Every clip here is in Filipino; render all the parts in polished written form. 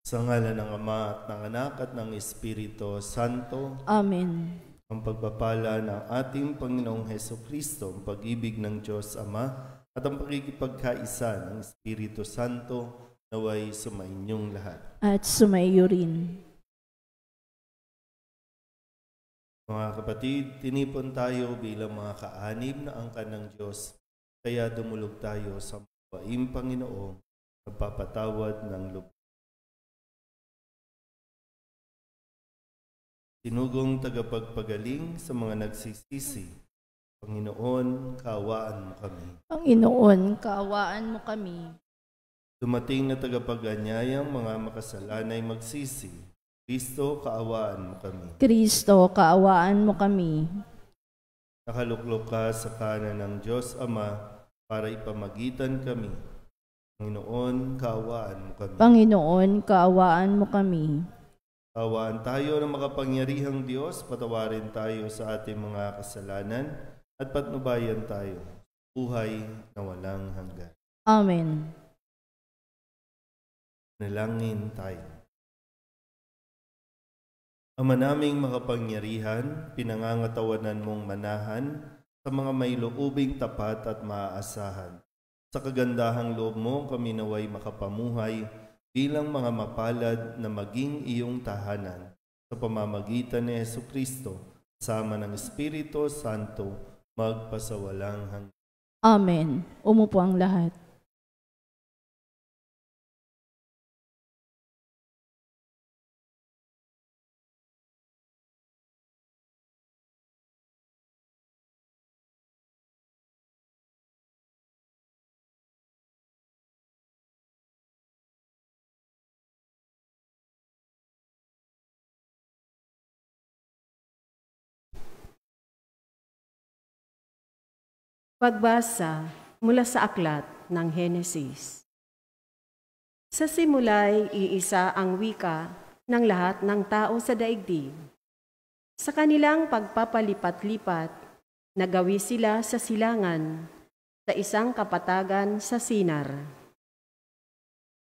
Sa ngalan ng Ama at ng Anak at ng Espiritu Santo. Amen. Ang pagpapala ng ating Panginoong Hesukristo, ang pag-ibig ng Diyos Ama at ang pakikipagkaisa ng Espiritu Santo naway sumainyong lahat. At sumaiyo rin. Mga kapatid, tinipon tayo bilang mga kaanib na angkan ng Diyos, kaya dumulog tayo sa mabuhaing Panginoong nagpapatawad ng lubos. Sinugong tagapagpagaling sa mga nagsisisi, Panginoon, kaawaan mo kami. Panginoon, kaawaan mo kami. Dumating na tagapag-anyayang mga makasalanay magsisi, Kristo, kaawaan mo kami. Kristo, kaawaan mo kami. Nakaluklok ka sa kanan ng Diyos Ama para ipamagitan kami. Panginoon, kaawaan mo kami. Panginoon, kaawaan mo kami. Kaawaan tayo ng makapangyarihang Diyos, patawarin tayo sa ating mga kasalanan at patnubayan tayo. Buhay na walang hanggan. Amen. Nalangin tayo. Ama naming makapangyarihan, pinangangatawanan mong manahan sa mga may loobing tapat at maaasahan. Sa kagandahang loob mo kami naway makapamuhay bilang mga mapalad na maging iyong tahanan sa pamamagitan ni Hesukristo, sama ng Espiritu Santo, magpasawalang hanggan. Amen. Umupo ang lahat. Pagbasa mula sa aklat ng Henesis. Sa simula'y iisa ang wika ng lahat ng tao sa daigdig. Sa kanilang pagpapalipat-lipat, nagawi sila sa silangan sa isang kapatagan sa Sinar.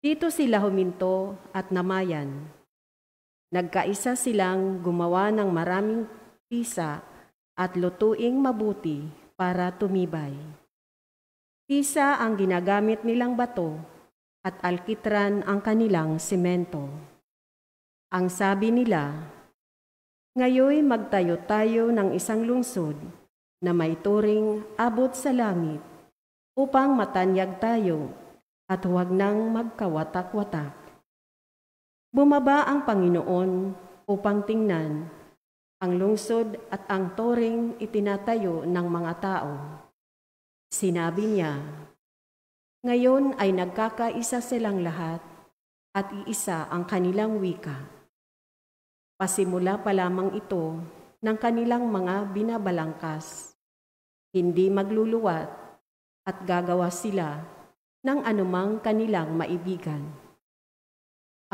Dito sila huminto at namayan. Nagkaisa silang gumawa ng maraming pisa at lutuing mabuti para tumibay. Pisa ang ginagamit nilang bato at alkitran ang kanilang semento. Ang sabi nila, ngayoy magtayo tayo ng isang lungsod na may turing abot sa langit upang matanyag tayo at huwag nang magkawatak-watak. Bumaba ang Panginoon upang tingnan ang lungsod at ang toring itinatayo ng mga tao. Sinabi niya, ngayon ay nagkakaisa silang lahat at iisa ang kanilang wika. Pasimula pa lamang ito ng kanilang mga binabalangkas. Hindi magluluwat at gagawa sila ng anumang kanilang maibigan.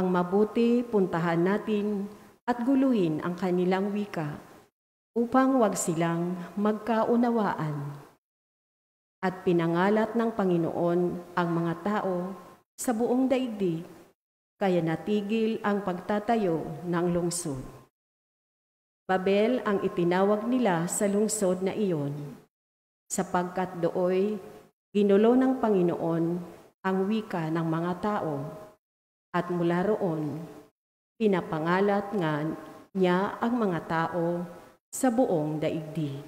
Ang mabuti puntahan natin at guluhin ang kanilang wika upang wag silang magkaunawaan. At pinangalat ng Panginoon ang mga tao sa buong daigdig, kaya natigil ang pagtatayo ng lungsod. Babel ang itinawag nila sa lungsod na iyon, sapagkat dooy ginulo ng Panginoon ang wika ng mga tao, at mula roon, pinapangalat nga niya ang mga tao sa buong daigdig.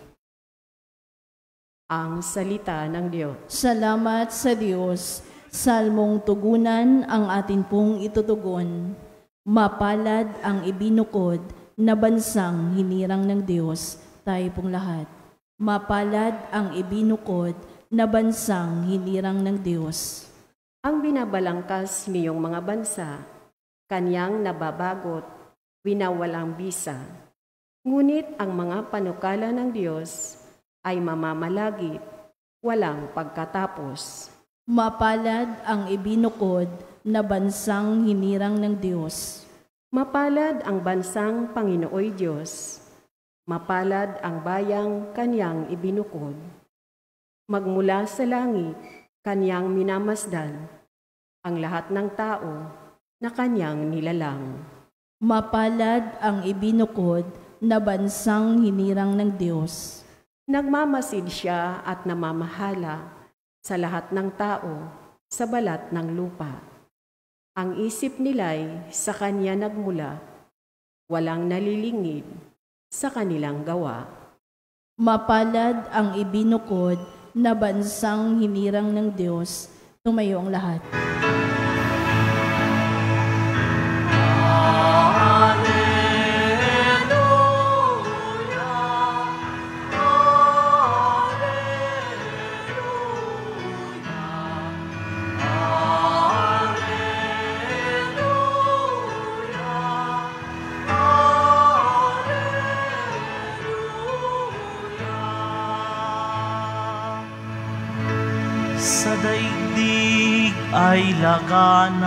Ang salita ng Diyos. Salamat sa Diyos. Salmong tugunan ang atin pong itutugon. Mapalad ang ibinukod na bansang hinirang ng Diyos, tayo pong lahat. Mapalad ang ibinukod na bansang hinirang ng Diyos. Ang binabalangkas niyong mga bansa, kanyang nababagot, winawalang bisa. Ngunit ang mga panukala ng Diyos ay mamamalagit, walang pagkatapos. Mapalad ang ibinukod na bansang hinirang ng Diyos. Mapalad ang bansang Panginooy Diyos. Mapalad ang bayang kanyang ibinukod. Magmula sa langit, kanyang minamasdan. Ang lahat ng tao na kanyang nilalang. Mapalad ang ibinukod na bansang hinirang ng Diyos. Nagmamasid siya at namamahala sa lahat ng tao sa balat ng lupa. Ang isip nila'y sa kanya nagmula, walang nalilingid sa kanilang gawa. Mapalad ang ibinukod na bansang hinirang ng Diyos. Tumayo ang lahat. Sa daigdig ay laganap,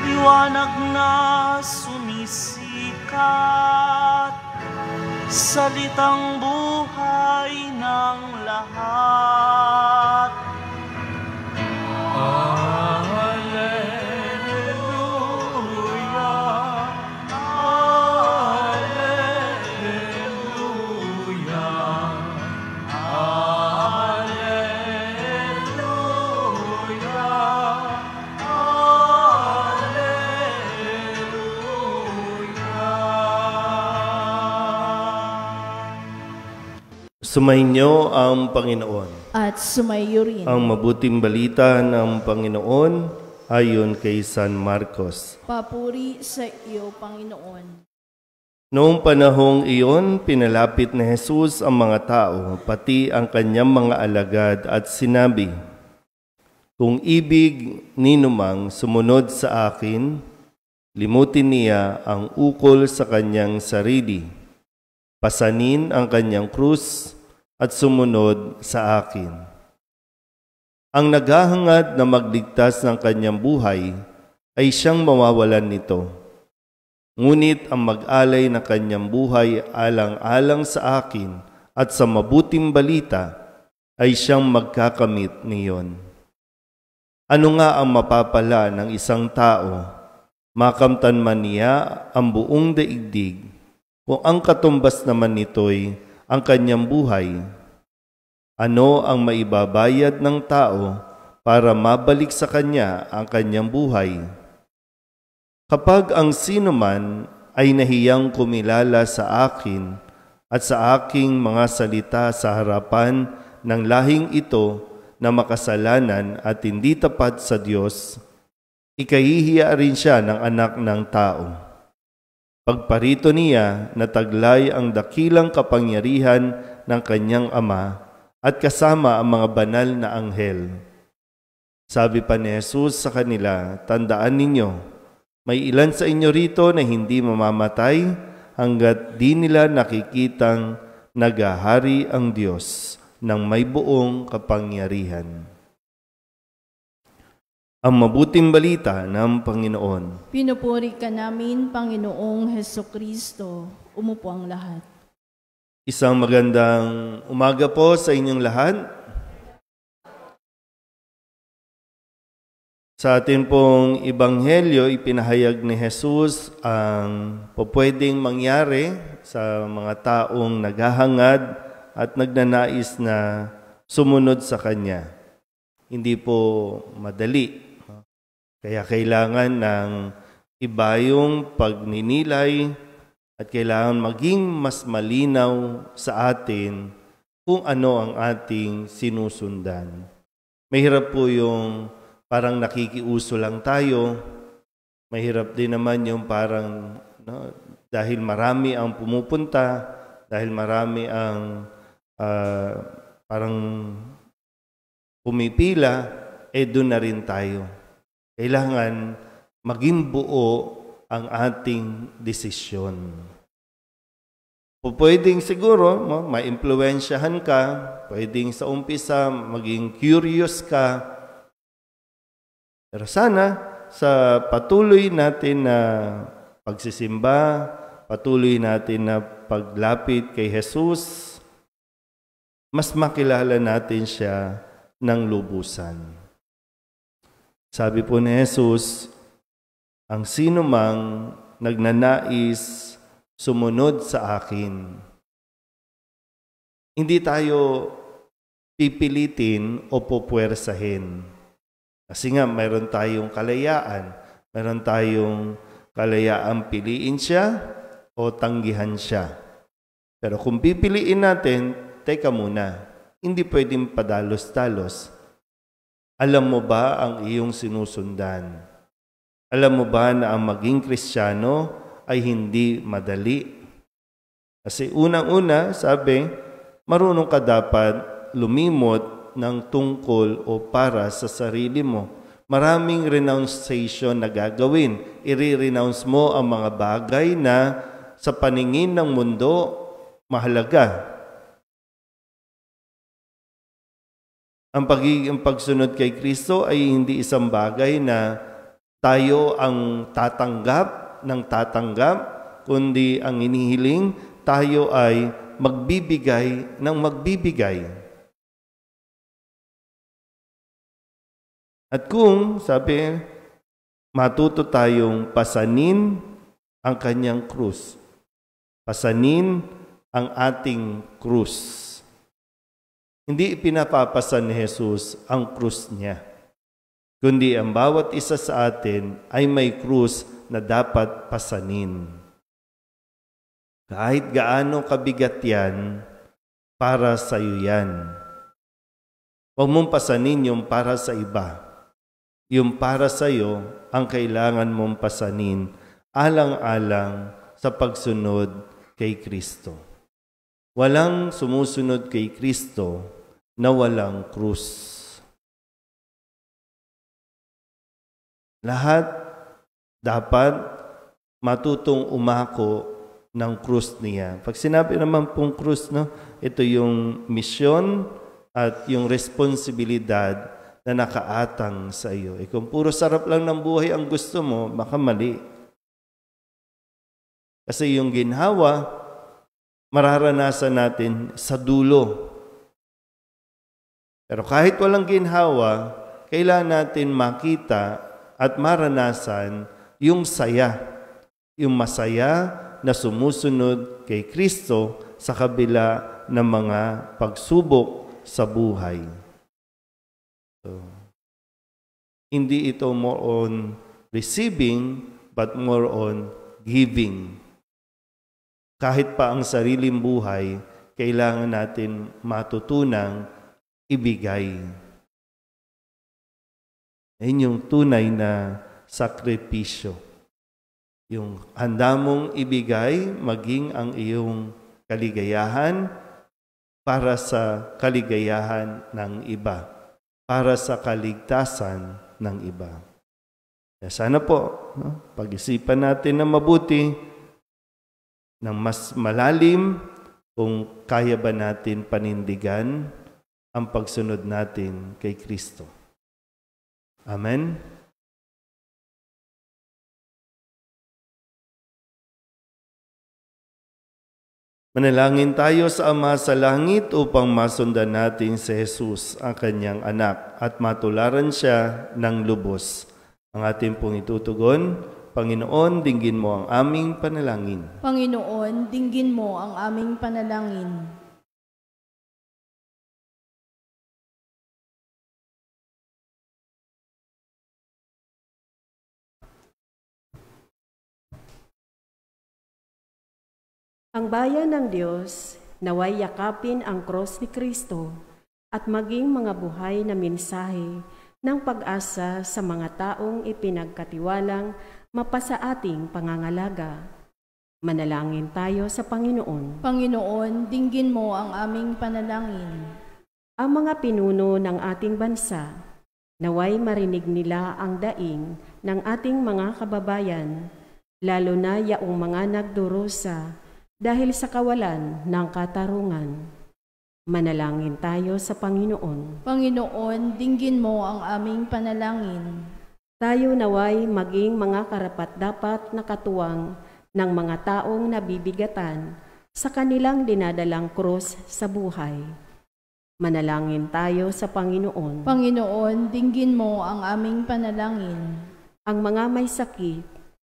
liwanag na sumisikat, salitang buhay ng lahat. Sumainyo ang Panginoon. At sumayo rin. Ang mabuting balita ng Panginoon ayon kay San Marcos. Papuri sa iyo, Panginoon. Noong panahong iyon, pinalapit ni Jesus ang mga tao, pati ang kanyang mga alagad at sinabi, "Kung ibig ninumang sumunod sa akin, limutin niya ang ukol sa kanyang sarili, pasanin ang kanyang krus at sumunod sa akin. Ang naghahangad na magligtas ng kanyang buhay ay siyang mawawalan nito. Ngunit ang mag-alay ng kanyang buhay alang-alang sa akin at sa mabuting balita ay siyang magkakamit niyon. Ano nga ang mapapala ng isang tao, makamtan man niya ang buong daigdig, kung ang katumbas naman nito'y ang kanyang buhay? Ano ang maibabayad ng tao para mabalik sa kanya ang kanyang buhay? Kapag ang sino man ay nahiyang kumilala sa akin at sa aking mga salita sa harapan ng lahing ito na makasalanan at hindi tapat sa Diyos, ikahihiya rin siya ng anak ng tao. Pagparito niya, nataglay ang dakilang kapangyarihan ng kanyang ama at kasama ang mga banal na anghel. Sabi pa ni Jesus sa kanila, "Tandaan ninyo, may ilan sa inyo rito na hindi mamamatay hanggat di nila nakikitang nagahari ang Diyos ng may buong kapangyarihan." Ang mabuting balita ng Panginoon. Pinupuri ka namin, Panginoong Hesukristo. Umupo ang lahat. Isang magandang umaga po sa inyong lahat. Sa atin pong ebanghelyo, ipinahayag ni Jesus ang pwedeng mangyari sa mga taong naghahangad at nagnanais na sumunod sa Kanya. Hindi po madali. Kaya kailangan ng iba yung pagninilay at kailangan maging mas malinaw sa atin kung ano ang ating sinusundan. Mahirap po yung parang nakikiuso lang tayo. Mahirap din naman yung parang dahil marami ang pumupunta, dahil marami ang parang pumipila, doon na rin tayo. Kailangan maging buo ang ating desisyon. Pwedeng siguro, ma-impluwensyahan ka, pwedeng sa umpisa maging curious ka, pero sana sa patuloy natin na pagsisimba, patuloy natin na paglapit kay Jesus, mas makilala natin siya ng lubusan. Sabi po ni Jesus, ang sino mang nagnanais sumunod sa akin. Hindi tayo pipilitin o pupuwersahin. Kasi nga, mayroon tayong kalayaan. Mayroon tayong kalayaang piliin siya o tanggihan siya. Pero kung pipiliin natin, teka muna, hindi pwedeng padalos-dalos. Alam mo ba ang iyong sinusundan? Alam mo ba na ang maging Kristiyano ay hindi madali? Kasi unang-una, sabi, marunong ka dapat lumimot ng tungkol o para sa sarili mo. Maraming renunciation na gagawin. I-renounce mo ang mga bagay na sa paningin ng mundo mahalaga. Ang pagsunod kay Kristo ay hindi isang bagay na tayo ang tatanggap, kundi ang inihiling tayo ay magbibigay ng magbibigay. At kung, sabi, matuto tayong pasanin ang kanyang krus. Pasanin ang ating krus. Hindi ipinapapasan ni Jesus ang krus niya, kundi ang bawat isa sa atin ay may krus na dapat pasanin. Kahit gaano kabigat yan, para sa iyo yan. Huwag mong pasanin yung para sa iba. Yung para sa iyo ang kailangan mong pasanin alang-alang sa pagsunod kay Kristo. Walang sumusunod kay Kristo na walang krus. Lahat dapat matutong umako ng krus niya. Pag sinabi naman pong krus, no, ito yung misyon at yung responsibilidad na nakaatang sa iyo. Kung puro sarap lang ng buhay ang gusto mo, baka mali. Kasi yung ginhawa, mararanasan natin sa dulo. Pero kahit walang ginhawa, kailangan natin makita at maranasan yung saya, yung masaya na sumusunod kay Kristo sa kabila ng mga pagsubok sa buhay. So, hindi ito more on receiving, but more on giving. Kahit pa ang sariling buhay, kailangan natin matutunang ibigay. Yan yung tunay na sakripisyo. Yung handa mong ibigay, maging ang iyong kaligayahan para sa kaligayahan ng iba, para sa kaligtasan ng iba. Sana po, pag-isipan natin na mabuti, ng mas malalim, kung kaya ba natin panindigan ang pagsunod natin kay Kristo. Amen? Manalangin tayo sa Ama sa langit upang masundan natin si Jesus, ang kanyang anak, at matularan siya ng lubos. Ang ating pong itutugon, Panginoon, dinggin mo ang aming panalangin. Panginoon, dinggin mo ang aming panalangin. Ang bayan ng Diyos, naway yakapin ang cross ni Kristo at maging mga buhay na mensahe ng pag-asa sa mga taong ipinagkatiwalang mapasa ating pangangalaga. Manalangin tayo sa Panginoon. Panginoon, dinggin mo ang aming panalangin. Ang mga pinuno ng ating bansa, naway marinig nila ang daing ng ating mga kababayan, lalo na yaong mga nagdurusa dahil sa kawalan ng katarungan. Manalangin tayo sa Panginoon. Panginoon, dinggin mo ang aming panalangin. Tayo naway maging mga karapat-dapat na katuwang ng mga taong nabibigatan sa kanilang dinadalang krus sa buhay. Manalangin tayo sa Panginoon. Panginoon, dinggin mo ang aming panalangin. Ang mga may sakit,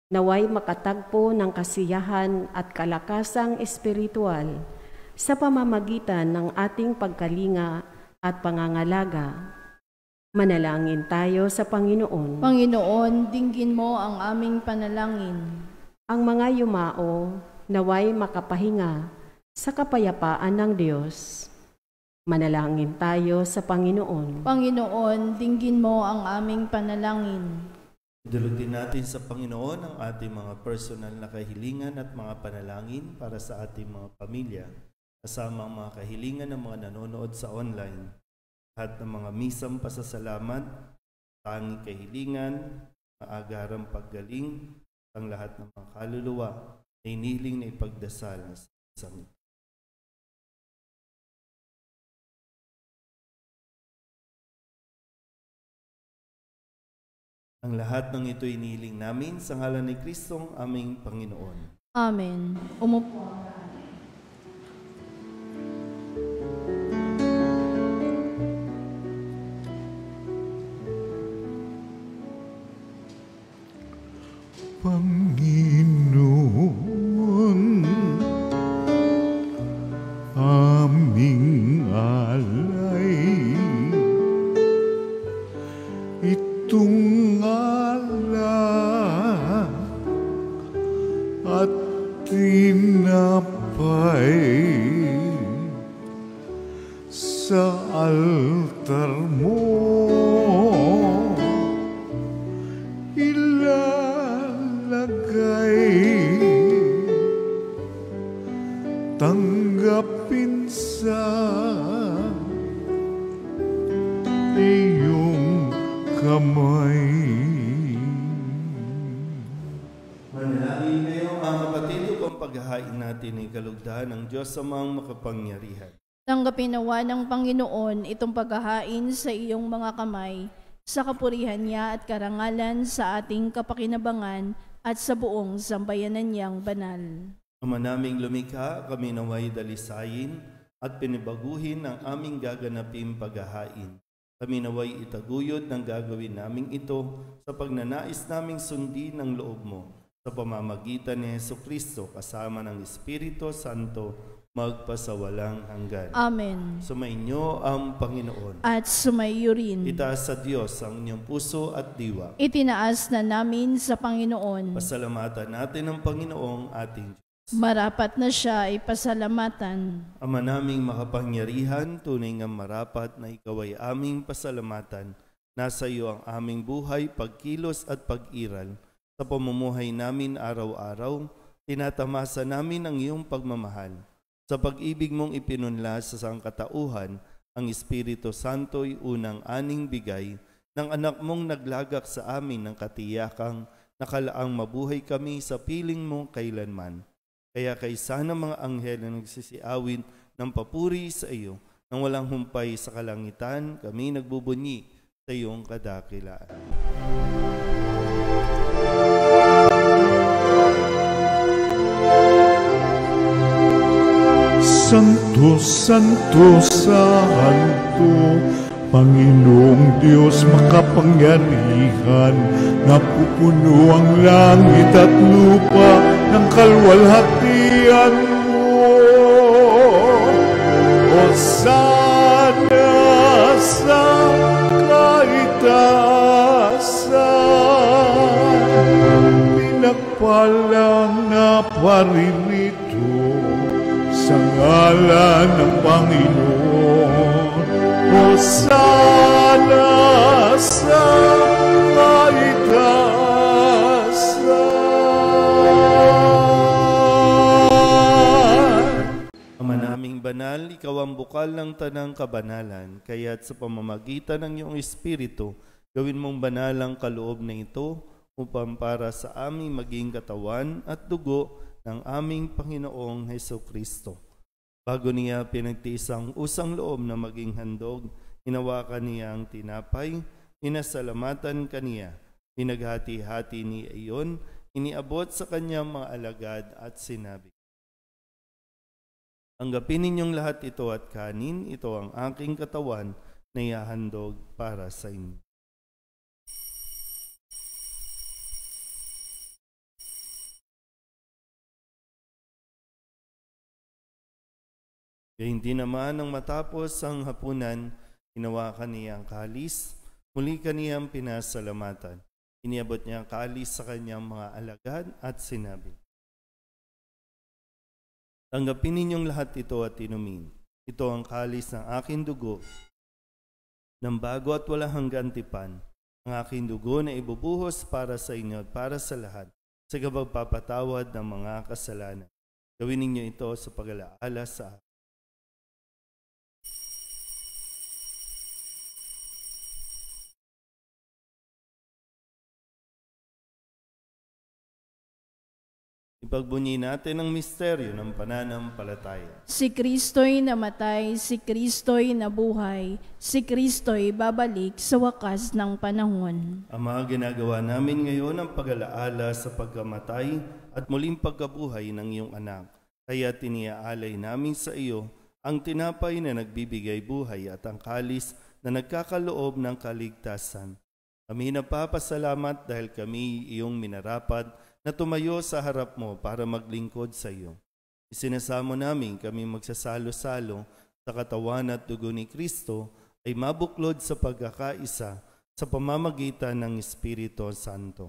naway makatagpo ng kasiyahan at kalakasang espiritual sa pamamagitan ng ating pagkalinga at pangangalaga. Manalangin tayo sa Panginoon. Panginoon, dinggin mo ang aming panalangin. Ang mga yumao, naway makapahinga sa kapayapaan ng Diyos. Manalangin tayo sa Panginoon. Panginoon, dinggin mo ang aming panalangin. Dulutin natin sa Panginoon ang ating mga personal na kahilingan at mga panalangin para sa ating mga pamilya, kasama ang mga kahilingan ng mga nanonood sa online, at ng mga misang pasasalamat, tanging kahilingan, maagarang paggaling, ang lahat ng mga kaluluwa ay inihiling na ipagdasal sa isang ito. Ang lahat ng ito inihiling namin sa ngalan ni Kristong aming Panginoon. Amen. Umupo. Panginoon, aming alay, itong alak at tinapay sa altar mo. Tanggapin sa iyong kamay. Manalangin kayo ang kapatid upang paghahain natin ay kalugdahan ng Diyos Amang makapangyarihan. Tanggapin nawa ng Panginoon itong paghahain sa iyong mga kamay, sa kapurihan niya at karangalan sa ating kapakinabangan at sa buong sambayanan niyang banal. Ama naming lumikha, kami naway dalisayin at pinibaguhin ang aming gaganaping paghahain. Kami naway itaguyod ng gagawin naming ito sa pagnanais naming sundin ang loob mo sa pamamagitan ni Jesucristo kasama ng Espiritu Santo magpasawalang hanggan. Amen. Sumainyo ang Panginoon. At sumaiyo rin. Itaas sa Diyos ang inyong puso at diwa. Itinaas na namin sa Panginoon. Pasalamatan natin ang Panginoong ating Diyos. Marapat na siya ay pasalamatan. Ama naming makapangyarihan, tunay nga marapat na ikaw ay aming pasalamatan. Nasa iyo ang aming buhay, pagkilos at pag-iral. Sa pamumuhay namin araw-araw, tinatamasa namin ang iyong pagmamahal. Sa pag-ibig mong ipinunla sa sangkatauhan, ang Espiritu Santo'y unang aning bigay ng anak mong naglagak sa amin ng katiyakang nakalaang mabuhay kami sa piling mo kailanman. Kaya kaysa ng mga anghel na nagsisiawin ng papuri sa iyo, nang walang humpay sa kalangitan, kami nagbubunyi sa iyong kadakilaan. Santo, Santo, Santo, Panginoong Diyos makapangyarihan, napupuno ang langit at lupa ng kalwalhatian mo. Hosana sa kaitaasan, pinagpalang na paririto sa ngalan ng Panginoon. Hosana sa kaitaasan. Ama naming banal, ikaw ang bukal ng tanang kabanalan, kaya't sa pamamagitan ng iyong Espiritu, gawin mong banal ang kaloob na ito upang para sa aming maging katawan at dugo ng aming Panginoong Hesukristo. Bago niya pinagtiis ang usang loob na maging handog, hinawakan niya ang tinapay, inasalamatan kaniya, pinaghati-hati niya iyon, iniabot sa kanyang mga alagad at sinabi, Tanggapin ninyong lahat ito at kanin, ito ang aking katawan na ihahandog para sa inyo. Kaya hindi naman nang matapos ang hapunan, hinawakan niya ang kalis, muli kaniyang pinasalamatan. Iniabot niya ang kalis sa kanyang mga alagad at sinabi, tanggapin ninyong lahat ito at inumin. Ito ang kalis ng aking dugo, ng bago at walang hanggang tipan, ang aking dugo na ibubuhos para sa inyo at para sa lahat, sa pagpapatawad ng mga kasalanan. Gawin ninyo ito sa pag-alaala sa akin. Ipagbunyi natin ang misteryo ng pananampalataya. Si Kristo'y namatay, si Kristo'y nabuhay, si Kristo'y babalik sa wakas ng panahon. Ama, ginagawa namin ngayon ang pag-alaala sa pagkamatay at muling pagkabuhay ng iyong anak. Kaya tiniaalay namin sa iyo ang tinapay na nagbibigay buhay at ang kalis na nagkakaloob ng kaligtasan. Kami napapasalamat dahil kami iyong minarapat na tumayo sa harap mo para maglingkod sa iyo. Isinasamo namin kami magsasalo-salo sa katawan at dugo ni Kristo ay mabuklod sa pagkakaisa sa pamamagitan ng Espiritu Santo.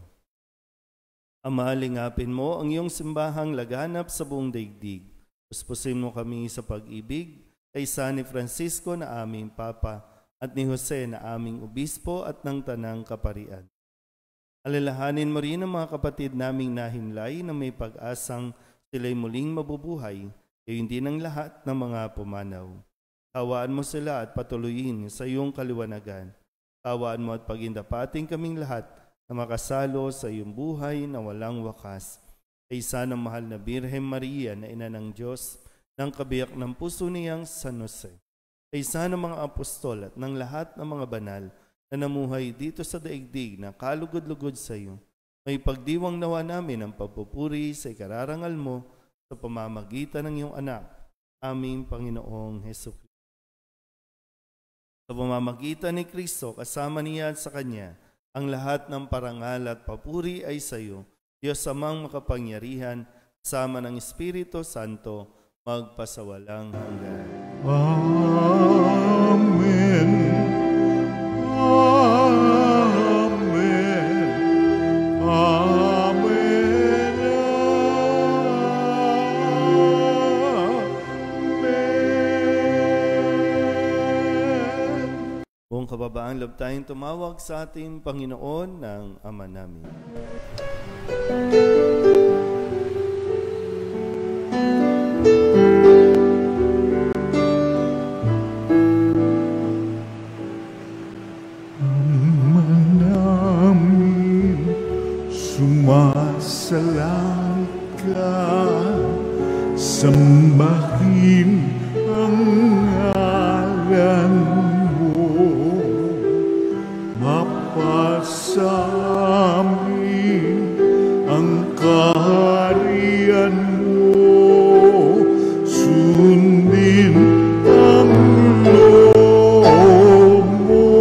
Ama, lingapin mo ang iyong simbahang laganap sa buong daigdig. Puspusin mo kami sa pag-ibig kay San Francisco na aming Papa at ni Jose na aming Obispo at ng Tanang Kaparian. Alalahanin mo rin ang mga kapatid naming nahinlay na may pag-asang sila'y muling mabubuhay, gayon din ang lahat ng mga pumanaw. Tawaan mo sila at patuloyin sa iyong kaliwanagan. Tawaan mo at pagindapating kaming lahat na makasalo sa iyong buhay na walang wakas. Kaysa ng mahal na Birhen Maria na ina ng Diyos, ng kabiyak ng puso niyang San Jose. Kaysa ng mga apostol at ng lahat ng mga banal na namuhay dito sa daigdig na kalugod-lugod sa iyo, may pagdiwang nawa namin ang pagpupuri sa ikararangal mo sa pamamagitan ng iyong anak, aming Panginoong Hesukristo. Sa pamamagitan ni Kristo, kasama niya at sa Kanya, ang lahat ng parangal at papuri ay sa iyo, Diyos amang makapangyarihan, sama ng Espiritu Santo, magpasawalang hanggan. Amen. Buong kababaan, loob tayong tumawag sa ating Panginoon ng Ama namin. Ama namin, sumasalangit ka, sambahin ang ngalan mo, mapasamin ang kaharian mo, sundin ang loob mo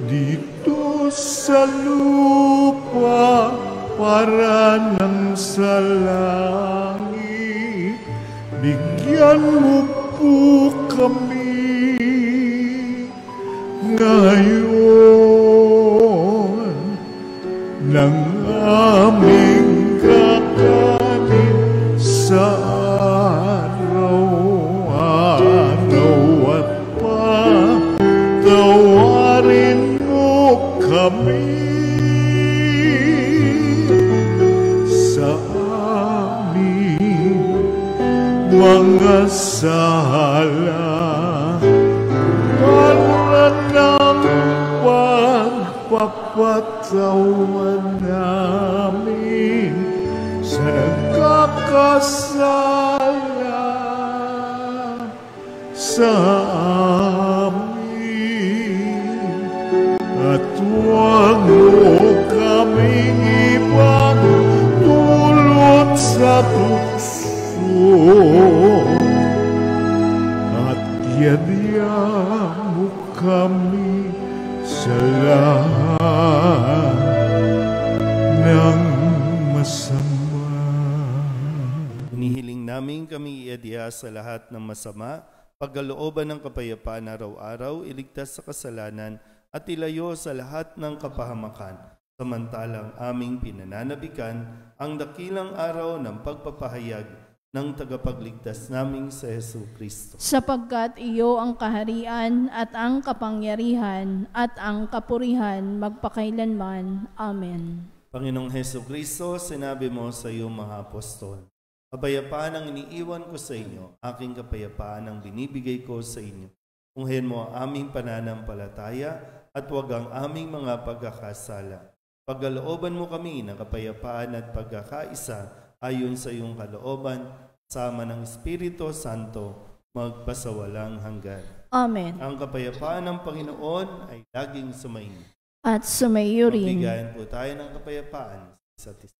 dito sa lupa para nang sa langit. Bigyan mo po kami ngayon ng aming kakanin sa araw-araw at patawarin mo kami sa aming mga sala para ng pagpapatawan namin sa nagkakasala sa amin, at huwag mo kaming ipagdulot sa tukso adya sa lahat ng masama, pagkalooban ng kapayapaan araw-araw, iligtas sa kasalanan at ilayo sa lahat ng kapahamakan. Samantalang aming pinananabikan ang dakilang araw ng pagpapahayag ng tagapagligtas naming sa Jesucristo. Sapagkat iyo ang kaharian at ang kapangyarihan at ang kapurihan magpakailanman. Amen. Panginoong Jesucristo, sinabi mo sa iyong mga apostol, kapayapaan ang iniiwan ko sa inyo, aking kapayapaan ang binibigay ko sa inyo. Tunghayan mo ang aming pananampalataya at huwag ang aming mga pagkakasala. Pagkalooban mo kami ng kapayapaan at pagkakaisa ayon sa iyong kalooban, sama ng Espiritu Santo, magpasawalang hanggan. Amen. Ang kapayapaan ng Panginoon ay laging sumainyo. At sumayo rin. Magbigayan po tayo ng kapayapaan sa isa't isa.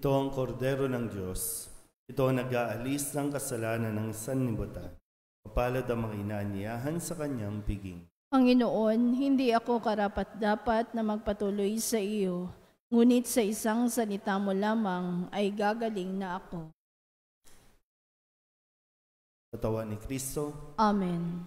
Ito ang kordero ng Diyos. Ito ang nag-aalis ng kasalanan ng sanlibutan. Mapalad ang mga inaanyayahan sa kanyang piging. Panginoon, hindi ako karapat-dapat na magpatuloy sa iyo, ngunit sa isang salita mo lamang ay gagaling na ako. Katawan ni Kristo. Amen.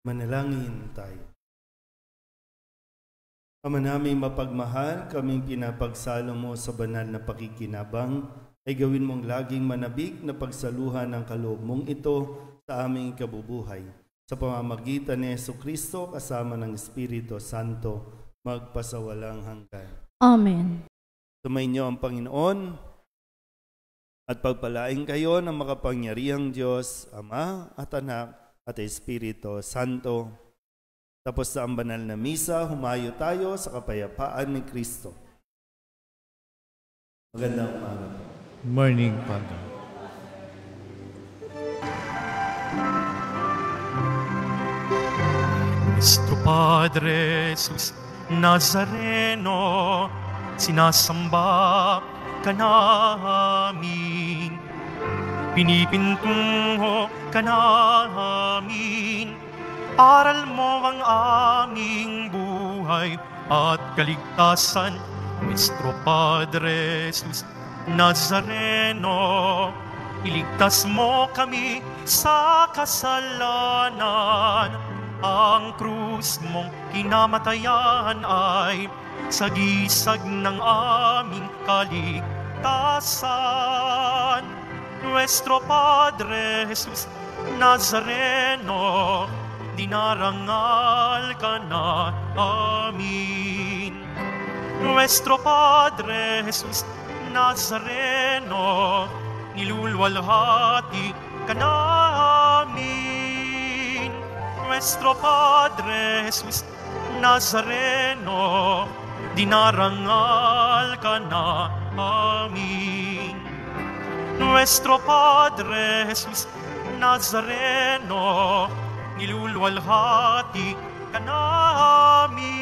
Manalangin tayo. Ama naming mapagmahal, kaming pinapagsalo mo sa banal na pakikinabang, ay gawin mong laging manabik na pagsaluhan ng kaloob mong ito sa aming kabubuhay. Sa pamamagitan ni Jesucristo kasama ng Espiritu Santo, magpasawalang hanggan. Amen. Sumainyo ang Panginoon at pagpalain kayo ng makapangyarihang Diyos, Ama at Anak at Espiritu Santo. Tapos sa ang banal na misa, humayo tayo sa kapayapaan ni Kristo. Magandang umaga po. Morning, Father. Nuestro Padre Jesus Nazareno, sinasamba ka namin, pinipintungo ka namin, aral mo ang aming buhay at kaligtasan. Nuestro Padre Jesus Nazareno, iligtas mo kami sa kasalanan. Ang krus mong kinamatayan ay sagisag ng aming kaligtasan. Nuestro Padre Jesus Nazareno, dinarangal ka na amin. Nuestro Padre Jesus Nazareno, nilulwalhati ka namin. Nuestro Padre Jesus Nazareno, dinarangal ka na amin. Nuestro Padre Jesus Nazareno, nilulwalhati ka namin.